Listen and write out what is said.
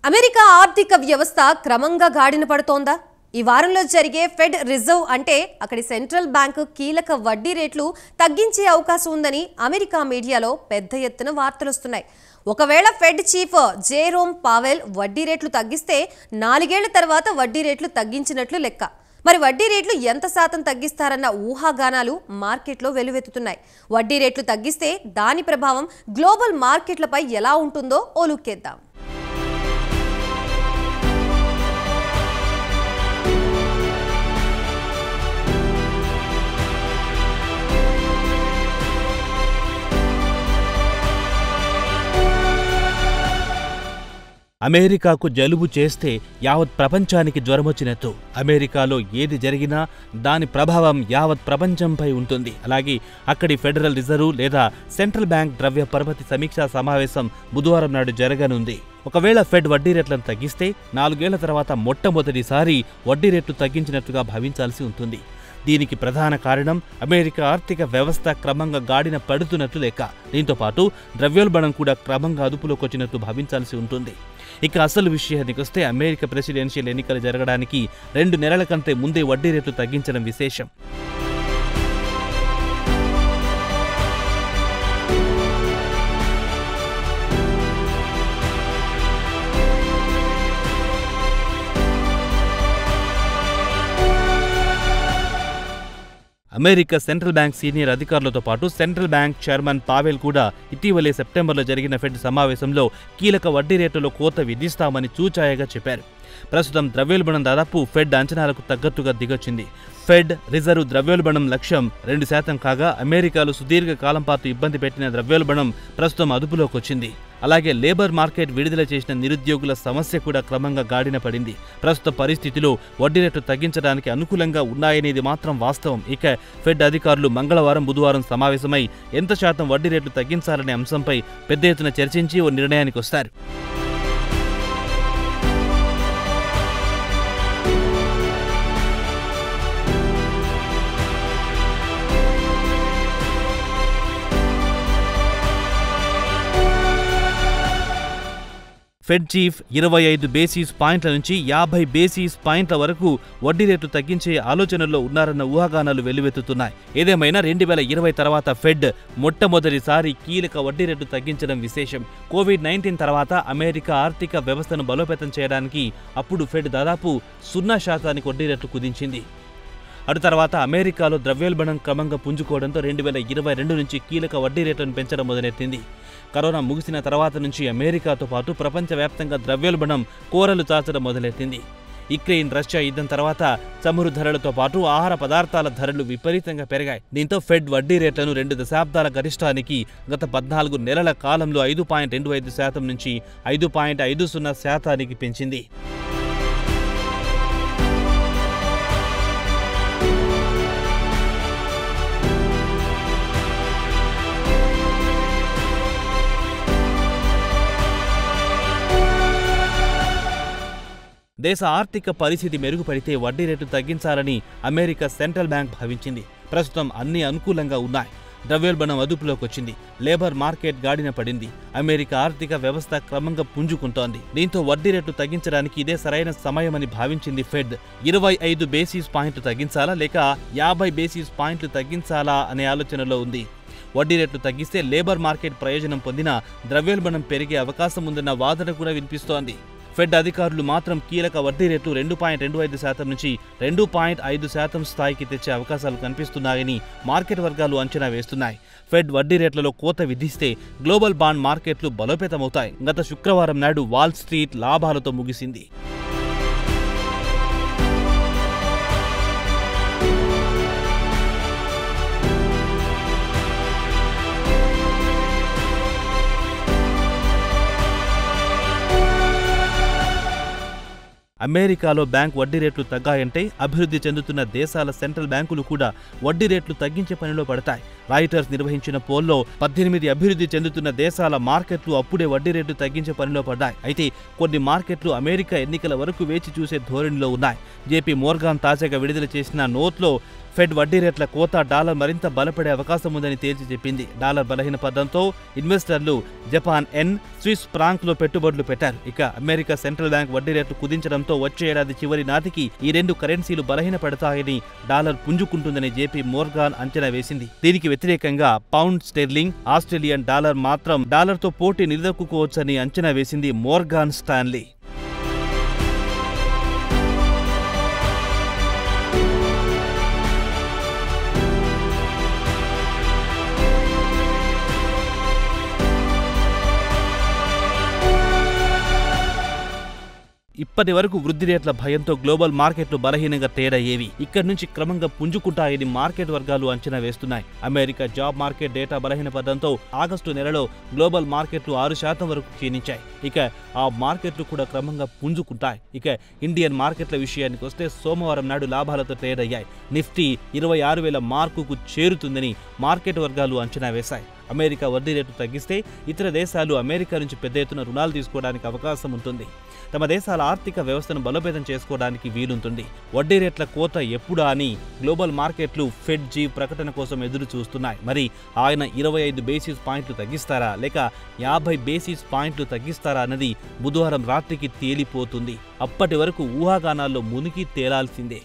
America ఆర్థిక వ్యవస్థ క్రమంగా గాడిన పడుతోందా? ఈ వారంలో జరిగే ఫెడ్ రిజర్వ్ అంటే అక్కడి సెంట్రల్ బ్యాంకు కీలక వడ్డీ రేట్లు తగ్గించే అవకాశం ఉందని అమెరికా మీడియాలో పెద్ద ఎత్తున వార్తలు వస్తున్నాయి. ఒకవేళ ఫెడ్ చీఫ్ జెరోమ్ పావెల్ వడ్డీ రేట్లు తగ్గిస్తే 4 ఏళ్ల తర్వాత వడ్డీ రేట్లు తగ్గించినట్లు లెక్క. మరి వడ్డీ రేట్లు ఎంత శాతం తగ్గిస్తారన్న ఊహాగానాలు మార్కెట్లో వెలువెత్తుతున్నాయి. వడ్డీ రేట్లు తగ్గిస్తే దాని ప్రభావం గ్లోబల్ మార్కెట్లపై ఎలా ఉంటుందో ఓ లుక్కేద్దాం. అమెరికాకు జలుబు చేస్తే యావత్ ప్రపంచానికి జ్వరమొచ్చినట్టు అమెరికాలో ఏది జరిగినా దాని ప్రభావం యావత్ ప్రపంచంపై ఉంటుంది. అలాగే అక్కడి ఫెడరల్ రిజర్వ్ లేదా సెంట్రల్ బ్యాంక్ ద్రవ్య పరపతి సమీక్షా సమావేశం బుధవారం నాడు జరగనుంది. ఒకవేళ ఫెడ్ వడ్డీ రేట్లను తగ్గిస్తే 4 ఏళ్ల తర్వాత మొట్టమొదటిసారి వడ్డీ రేట్లు తగ్గించినట్టుగా భావించాల్సి ఉంటుంది. దీనికి ప్రధాన కారణం అమెరికా ఆర్థిక వ్యవస్థ క్రమంగా గాడిన పడుతున్నట్లు లెక్క. దీంతో పాటు ద్రవ్యోల్బణం కూడా క్రమంగా అదుపులోకి వచ్చినట్లు భావించాల్సి ఉంటుంది. ఇక అసలు విషయానికి వస్తే అమెరికా ప్రెసిడెన్షియల్ ఎన్నికలు జరగడానికి 2 నెలల కంటే ముందే వడ్డీ రేట్లు తగ్గించడం విశేషం. అమెరికా సెంట్రల్ బ్యాంక్ సీనియర్ అధికారులతో పాటు సెంట్రల్ బ్యాంక్ చైర్మన్ పావెల్ కూడా ఇటీవలే సెప్టెంబర్లో జరిగిన ఫెడ్ సమావేశంలో కీలక వడ్డీ రేట్లలో కోత విధిస్తామని చూచాయగా చెప్పారు. ప్రస్తుతం ద్రవ్యోల్బణం దాదాపు ఫెడ్ అంచనాలకు తగ్గట్టుగా దిగొచ్చింది. ఫెడ్ రిజర్వ్ ద్రవ్యోల్బణం లక్ష్యం 2% కాగా అమెరికాలో సుదీర్ఘ కాలం పాటు ఇబ్బంది పెట్టిన ద్రవ్యోల్బణం ప్రస్తుతం అదుపులోకి వచ్చింది. అలాగే లేబర్ మార్కెట్ విడుదల చేసిన నిరుద్యోగుల సమస్య కూడా క్రమంగా గాడిన పడింది. ప్రస్తుత పరిస్థితిలో వడ్డీ రేట్లు తగ్గించడానికి అనుకూలంగా ఉన్నాయనేది మాత్రం వాస్తవం. ఇక ఫెడ్ అధికారులు మంగళవారం బుధవారం సమావేశమై ఎంత శాతం వడ్డీ రేట్లు తగ్గించాలనే అంశంపై పెద్ద ఎత్తున చర్చించి ఓ నిర్ణయానికి వస్తారు. ఫెడ్ చీఫ్ 25 బేసిస్ పాయింట్ల నుంచి 50 బేసిస్ పాయింట్ల వరకు వడ్డీ రేట్లు తగ్గించే ఆలోచనలో ఉన్నారన్న ఊహాగానాలు వెల్లువెత్తుతున్నాయి. ఏదేమైనా 2020 తర్వాత ఫెడ్ మొట్టమొదటిసారి కీలక వడ్డీ రేట్లు తగ్గించడం విశేషం. కోవిడ్-19 తర్వాత అమెరికా ఆర్థిక వ్యవస్థను బలోపేతం చేయడానికి అప్పుడు ఫెడ్ దాదాపు 0% వడ్డీ రేట్లు కుదించింది. అటు తర్వాత అమెరికాలో ద్రవ్యోల్బణం క్రమంగా పుంజుకోవడంతో 2022 నుంచి కీలక వడ్డీ రేట్లను పెంచడం మొదలెత్తింది. కరోనా ముగిసిన తర్వాత నుంచి అమెరికాతో పాటు ప్రపంచవ్యాప్తంగా ద్రవ్యోల్బణం కోరలు చాచడం మొదలెత్తింది. యుక్రెయిన్ రష్యా యుద్ధం తర్వాత చమురు ధరలతో పాటు ఆహార పదార్థాల ధరలు విపరీతంగా పెరిగాయి. దీంతో ఫెడ్ వడ్డీ రేట్లను 2 దశాబ్దాల గరిష్టానికి గత 14 నెలల కాలంలో 5.25% నుంచి 5.50% పెంచింది. దేశ ఆర్థిక పరిస్థితి మెరుగుపడితే వడ్డీ రేట్లు తగ్గించాలని అమెరికా సెంట్రల్ బ్యాంక్ భావించింది. ప్రస్తుతం అన్ని అనుకూలంగా ఉన్నాయి. ద్రవ్యోల్బణం అదుపులోకి వచ్చింది. లేబర్ మార్కెట్ గాడిన పడింది. అమెరికా ఆర్థిక వ్యవస్థ క్రమంగా పుంజుకుంటోంది. దీంతో వడ్డీ రేట్లు తగ్గించడానికి ఇదే సరైన సమయమని భావించింది ఫెడ్. 25 బేసిస్ పాయింట్లు తగ్గించాలా లేక 50 బేసిస్ పాయింట్లు తగ్గించాలా అనే ఆలోచనలో ఉంది. వడ్డీ రేట్లు తగ్గిస్తే లేబర్ మార్కెట్ ప్రయోజనం పొందినా ద్రవ్యోల్బణం పెరిగే అవకాశం ఉందన్న వాదన కూడా వినిపిస్తోంది. ఫెడ్ అధికారులు మాత్రం కీలక వడ్డీ రేట్లు 2.25% నుంచి 2.5% స్థాయికి తెచ్చే అవకాశాలు కనిపిస్తున్నాయని మార్కెట్ వర్గాలు అంచనా వేస్తున్నాయి. ఫెడ్ వడ్డీ రేట్లలో కోత విధిస్తే గ్లోబల్ బాండ్ మార్కెట్లు బలోపేతమవుతాయి. గత శుక్రవారం నాడు వాల్ స్ట్రీట్ లాభాలతో ముగిసింది. అమెరికాలో బ్యాంక్ వడ్డీ రేట్లు తగ్గాయంటే అభివృద్ధి చెందుతున్న దేశాల సెంట్రల్ బ్యాంకులు కూడా వడ్డీ రేట్లు తగ్గించే పనిలో పడతాయి. రాయిటర్స్ నిర్వహించిన పోల్లో 18 అభివృద్ధి చెందుతున్న దేశాల మార్కెట్లు అప్పుడే వడ్డీ రేట్లు తగ్గించే పనిలో పడ్డాయి. అయితే కొన్ని మార్కెట్లు అమెరికా ఎన్నికల వరకు వేచి చూసే ధోరణిలో ఉన్నాయి. జేపీ మోర్గాన్ తాజాగా విడుదల చేసిన నోట్లో ఫెడ్ వడ్డీ రేట్ల కోత డాలర్ మరింత బలపడే అవకాశం ఉందని తేల్చి చెప్పింది. డాలర్ బలహీనపడడంతో ఇన్వెస్టర్లు జపాన్ ఎన్, స్విస్ ఫ్రాంక్లో పెట్టుబడులు పెట్టారు. ఇక అమెరికా సెంట్రల్ బ్యాంక్ వడ్డీ రేట్లు కుదించడంతో వచ్చే ఏడాది చివరి నాటికి ఈ రెండు కరెన్సీలు బలహీనపడతాయని, డాలర్ పుంజుకుంటుందని జేపీ మోర్గాన్ అంచనా వేసింది. దీనికి వ్యతిరేకంగా పౌండ్ స్టెర్లింగ్, ఆస్ట్రేలియన్ డాలర్ మాత్రం డాలర్తో పోటీ నిలదొక్కుకోవచ్చని అంచనా వేసింది మోర్గాన్ స్టాన్లీ. ఇప్పటి వరకు వృద్ధి రేట్ల భయంతో గ్లోబల్ మార్కెట్లు బలహీనంగా తేడయ్యేవి. ఇక్కడి నుంచి క్రమంగా పుంజుకుంటాయని మార్కెట్ వర్గాలు అంచనా వేస్తున్నాయి. అమెరికా జాబ్ మార్కెట్ డేటా బలహీనపడడంతో ఆగస్టు నెలలో గ్లోబల్ మార్కెట్లు 6% వరకు క్షీణించాయి. ఇక ఆ మార్కెట్లు కూడా క్రమంగా పుంజుకుంటాయి. ఇక ఇండియన్ మార్కెట్ల విషయానికి వస్తే సోమవారం నాడు లాభాలతో ట్రేడ్ అయ్యాయి. నిఫ్టీ 26,000 మార్కుకు చేరుతుందని మార్కెట్ వర్గాలు అంచనా వేశాయి. అమెరికా వడ్డీ రేటు తగ్గిస్తే ఇతర దేశాలు అమెరికా నుంచి పెద్ద ఎత్తున రుణాలు తీసుకోవడానికి అవకాశం ఉంటుంది. తమ దేశాల ఆర్థిక వ్యవస్థను బలోపేతం చేసుకోవడానికి వీలుంటుంది. వడ్డీ రేట్ల కోత ఎప్పుడా అని గ్లోబల్ మార్కెట్లు ఫెడ్ చీఫ్ ప్రకటన కోసం ఎదురు చూస్తున్నాయి. మరి ఆయన 25 బేసిస్ పాయింట్లు తగ్గిస్తారా లేక 50 బేసిస్ పాయింట్లు తగ్గిస్తారా అన్నది బుధవారం రాత్రికి తేలిపోతుంది. అప్పటి వరకు ఊహాగానాల్లో మునిగి తేలాల్సిందే.